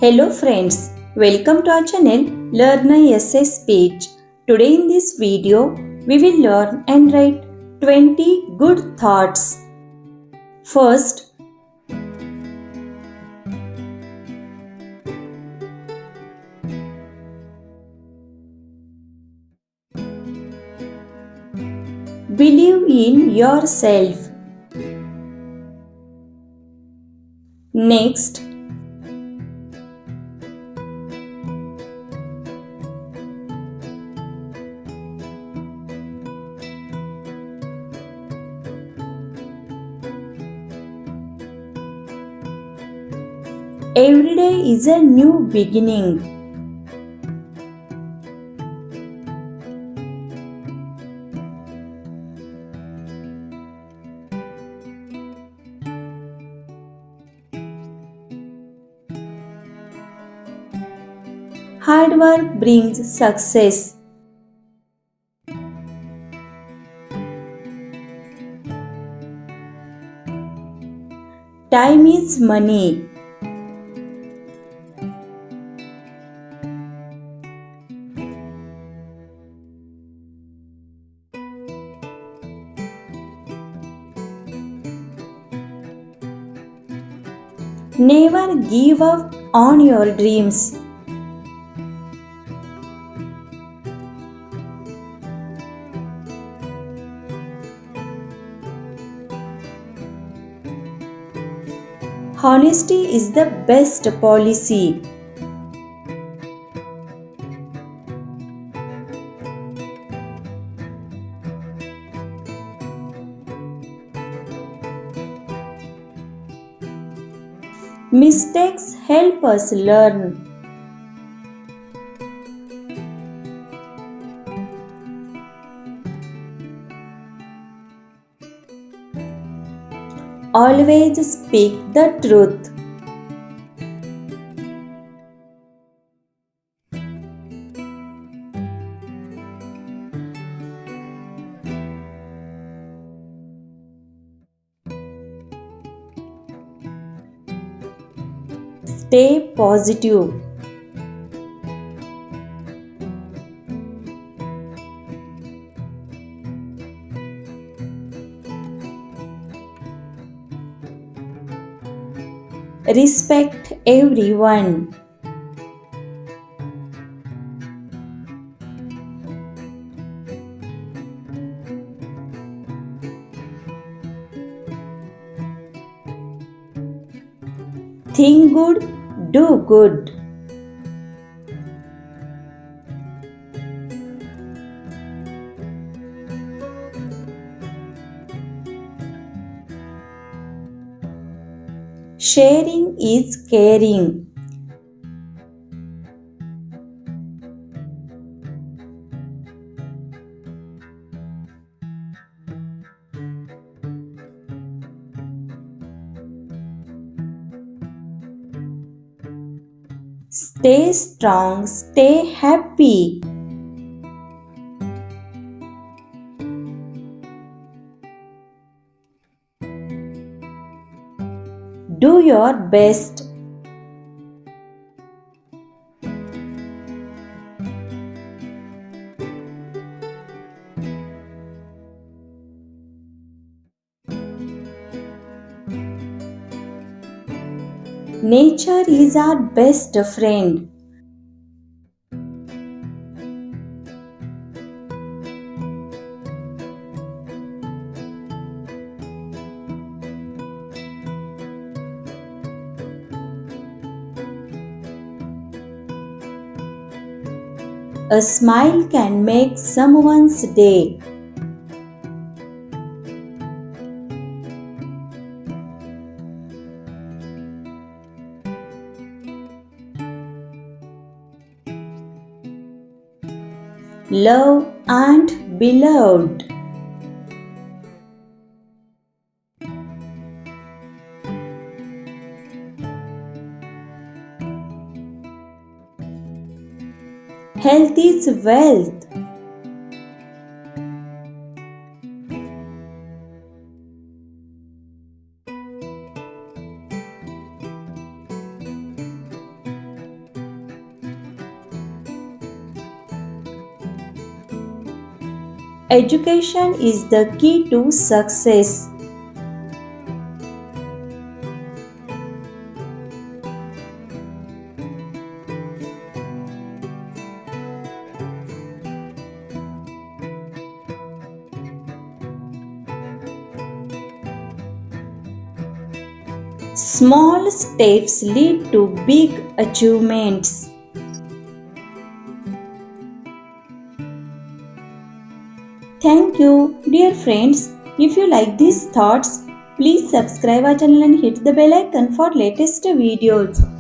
Hello friends, welcome to our channel Learn a Essay Speech. Today in this video, we will learn and write 20 good thoughts. First, believe in yourself. Next, every day is a new beginning. Hard work brings success. Time is money. Never give up on your dreams. Honesty is the best policy. Mistakes help us learn. Always speak the truth. Stay positive. Respect everyone. Think good, do good. Sharing is caring. Stay strong, stay happy. Do your best. Nature is our best friend. A smile can make someone's day. Love and be loved. Health is wealth. Education is the key to success. Small steps lead to big achievements. Thank you, dear friends. If you like these thoughts, please subscribe our channel and hit the bell icon for latest videos.